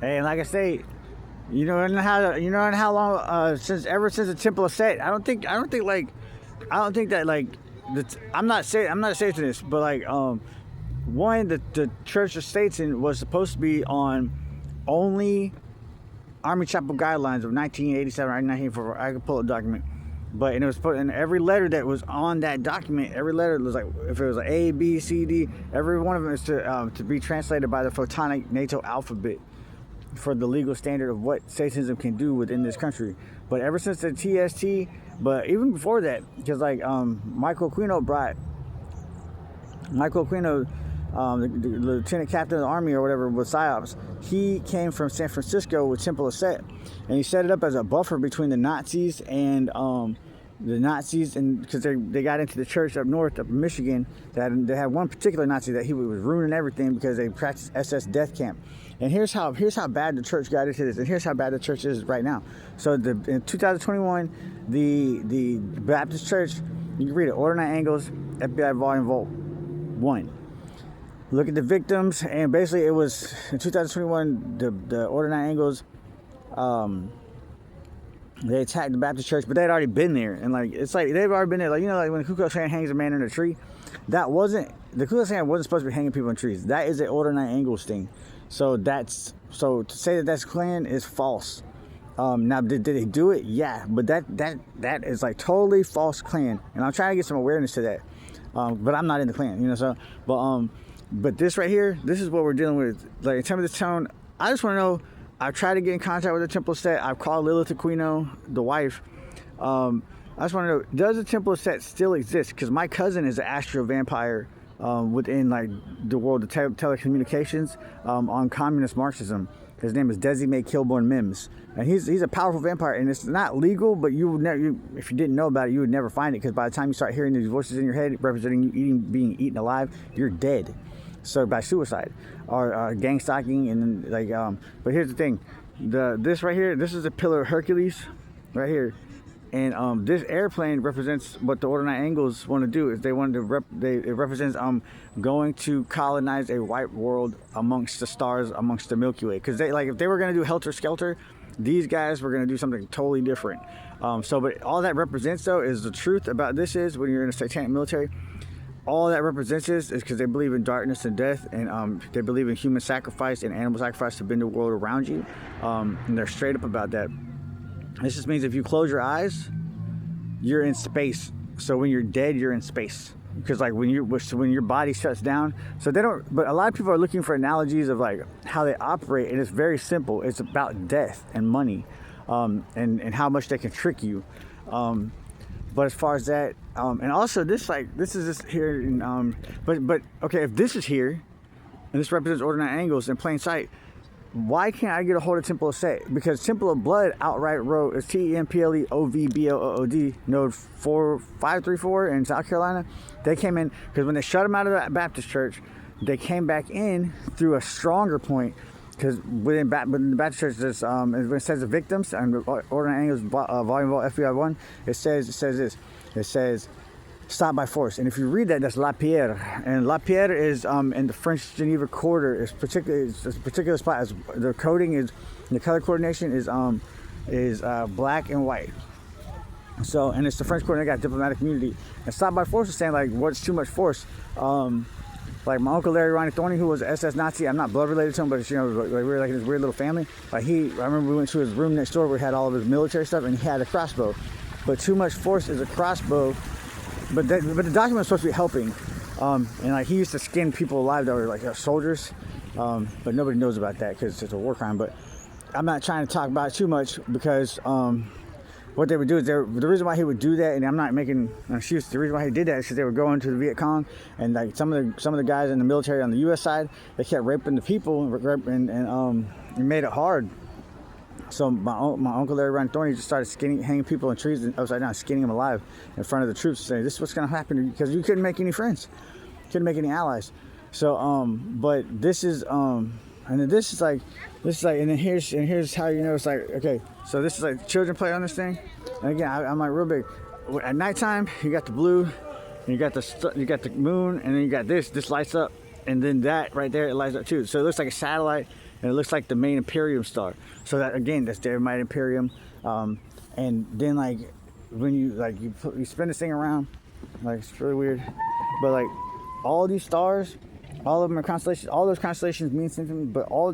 And like I say, how long ever since the Temple of Set. I don't think that like I'm not saying this, but like one, the Church of Satan was supposed to be on only Army Chapel guidelines of 1987 or 1984. I could pull a document, but and it was put in every letter that was on that document. Every letter was like, if it was like A, B, C, D, every one of them is to be translated by the Photonic NATO alphabet for the legal standard of what Satanism can do within this country. But ever since the TST, but even before that, because like Michael Aquino, the lieutenant captain of the army or whatever with PSYOPs, he came from San Francisco with Temple of Set, and he set it up as a buffer between the Nazis and because they got into the church up north, up in Michigan, they had one particular Nazi that he was ruining everything because they practiced SS death camp. And here's how bad the church got into this, and here's how bad the church is right now. So in 2021, the Baptist Church, you can read it, Order 9 Angles, FBI Volume 1. Look at the victims, and basically it was in 2021, the Order 9 Angles, they attacked the Baptist Church, but they had already been there, and like it's like they've already been there. Like, like when the Ku Klux Klan hangs a man in a tree, the Ku Klux Klan wasn't supposed to be hanging people in trees. That is an Order 9 Angles thing. So to say that that's Klan is false. Now did they do it? Yeah, but that is like totally false Klan, and I'm trying to get some awareness to that. But I'm not in the Klan, so but this right here, this is what we're dealing with. Like in terms of the tone, I just want to know. I've tried to get in contact with the Temple of Set. I've called Lilith Aquino, the wife. I just want to know, does the Temple of Set still exist? Because my cousin is an astral vampire within like the world of telecommunications on communist Marxism. His name is Desi Kilborn Mims, and he's a powerful vampire. And it's not legal, but you would never, if you didn't know about it, you would never find it. Because by the time you start hearing these voices in your head representing you being eaten alive, you're dead. So by suicide or gang stalking, and then, like but here's the thing, this right here, this is a pillar of Hercules right here, and this airplane represents what the Order 9 Angles want to do. Is they want to it represents going to colonize a white world amongst the stars, amongst the Milky Way, because they, like, if they were going to do Helter Skelter, these guys were going to do something totally different. But all that represents, though, is the truth about this is when you're in a satanic military, all that represents is because they believe in darkness and death, and they believe in human sacrifice and animal sacrifice to bend the world around you, and they're straight up about that. This just means if you close your eyes, you're in space. So when you're dead, you're in space, because like when your body shuts down. So they don't. But a lot of people are looking for analogies of like how they operate, and it's very simple. It's about death and money, and how much they can trick you. But as far as that, and also this is just here in, but okay, if this is here, and this represents Order 9 Angles in plain sight, why can't I get a hold of Temple of Set? Because Temple of Blood outright wrote, it's TEMPLEOVBOOD, node 4534 in South Carolina. They came in, because when they shut them out of the Baptist Church, they came back in through a stronger point. Because within the Baptist Church, when it says the victims, and Order 9 Angles, Volume 1, FBI 1, it says this. It says, stop by force. And if you read that, that's La Pierre. And La Pierre is in the French Geneva Quarter. It's a particular spot. The coding is, the color coordination is black and white. So, and it's the French Quarter. They got diplomatic immunity. And stop by force is saying like, what's too much force? Like my uncle Larry Ronnie Thorney, who was an SS Nazi. I'm not blood related to him, but like we were like in this weird little family. Like I remember we went to his room next door where he had all of his military stuff, and he had a crossbow. But too much force is a crossbow. But the document was supposed to be helping, and like he used to skin people alive that were like soldiers, but nobody knows about that because it's a war crime. But I'm not trying to talk about it too much because what they would do is the reason why he would do that, and I'm not making an excuse. The reason why he did that is because they were going to the Viet Cong, and like some of the guys in the military on the U.S. side, they kept raping the people, and it made it hard. So my uncle Larry Ron Thorney just started hanging people in trees and upside down, skinning them alive in front of the troops, saying this is what's going to happen, because you couldn't make any friends, couldn't make any allies. So but this is and then this is like, and then here's how you know it's like, okay, so this is like children play on this thing, and again I'm like real big. At nighttime you got the blue, and you got the moon, and then you got this lights up, and then that right there, it lights up too. So it looks like a satellite. and it looks like the main Imperium star. So that again, that's the Eremite Imperium. And then like when you spin this thing around, like it's really weird, but like all these stars, all of them are constellations. All those constellations mean something, but all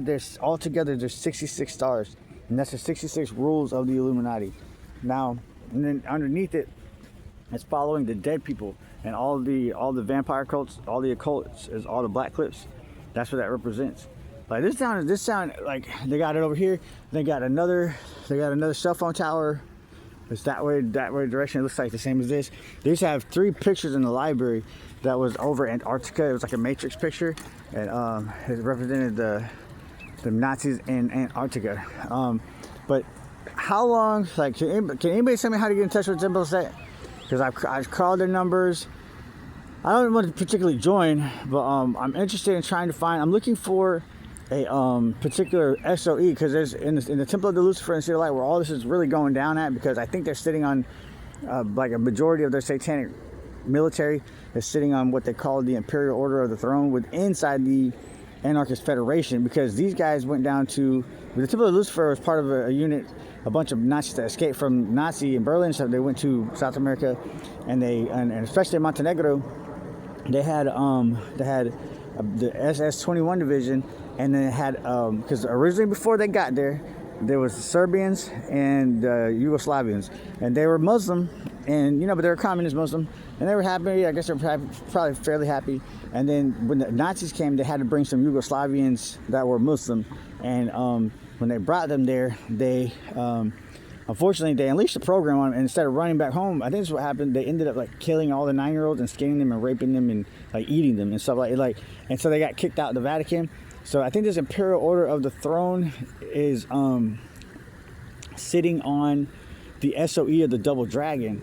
together there's 66 stars, and that's the 66 rules of the Illuminati. Now, and then underneath it, it's following the dead people and all the vampire cults, all the occults, is all the black clips. That's what that represents. Like this sound like they got it over here. They got another cell phone tower. It's that way direction. It looks like the same as this. They used to have 3 pictures in the library that was over Antarctica. It was like a matrix picture, and it represented the Nazis in Antarctica. But how long? Like, can anybody tell me how to get in touch with Temple Set? Because I've called their numbers. I don't want to particularly join, but I'm interested in trying to find. I'm looking for a particular SOE, because there's in the Temple of the Lucifer and Seat of Light where all this is really going down at, because I think they're sitting on like a majority of their satanic military is sitting on what they call the Imperial Order of the Throne inside the Anarchist Federation, because these guys went down to the Temple of Lucifer was part of a unit, a bunch of Nazis that escaped from Nazi in Berlin, so they went to South America, and especially in Montenegro, they had the SS-21 division, and then it had because originally before they got there was the Serbians and Yugoslavians, and they were Muslim, and but they were communist Muslim, and they were happy. I guess they were probably fairly happy. And then when the Nazis came, they had to bring some Yugoslavians that were Muslim, and when they brought them there, they unfortunately they unleashed the program on them, and instead of running back home, I think this is what happened. They ended up like killing all the 9-year-olds and skinning them and raping them and like eating them and stuff like, and so they got kicked out of the Vatican. So I think this Imperial Order of the Throne is sitting on the SOE of the Double Dragon,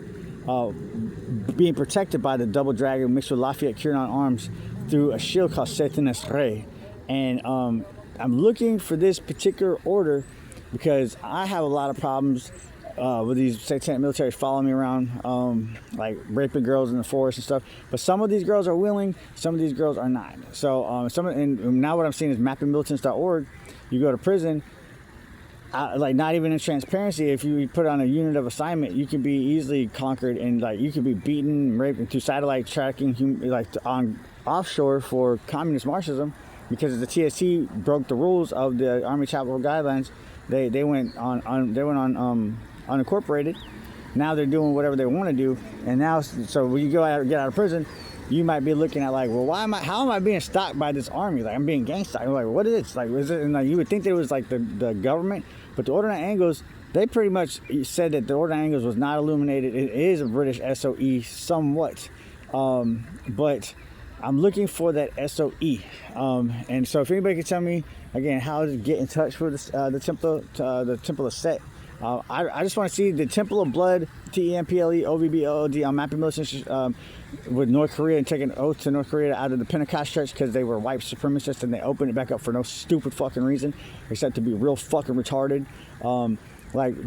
being protected by the Double Dragon mixed with Lafayette Curon arms through a shield called Satanas Rey. And I'm looking for this particular order because I have a lot of problems with these satanic militaries following me around, like raping girls in the forest and stuff. But some of these girls are willing, some of these girls are not. So and now what I'm seeing is mappingmilitants.org. You go to prison, like not even in transparency. If you put on a unit of assignment, you can be easily conquered, and like you can be beaten, raped through satellite tracking, like on offshore for communist Marxism, because the TST broke the rules of the Army Chapel guidelines. They went on unincorporated. Now they're doing whatever they want to do, and now so when you get out of prison, you might be looking at like, well, how am I being stalked by this army? Like I'm being gang stalked. Like what is it? Like is it? And like you would think that it was like the government, but the Order of Angles, they pretty much said that the Order of Angles was not illuminated. It is a British SOE somewhat, but I'm looking for that SOE. And so if anybody can tell me again how to get in touch with the Temple of Set. I just want to see the Temple of Blood, TEMPLE, OVBOOD on mapping militants with North Korea and taking an oath to North Korea out of the Pentecost Church because they were white supremacists, and they opened it back up for no stupid fucking reason except to be real fucking retarded.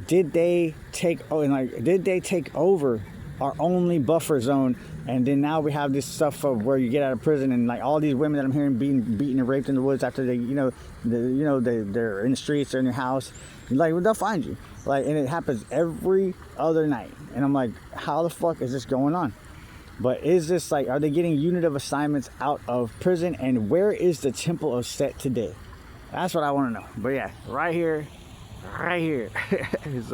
Did they take over our only buffer zone? And then now we have this stuff of where you get out of prison and like all these women that I'm hearing being beaten and raped in the woods after they're in the streets or in your house. Like they'll find you. And it happens every other night. And I'm like, how the fuck is this going on? But is this are they getting unit of assignments out of prison? And where is the Temple of Set today? That's what I want to know. But yeah, right here is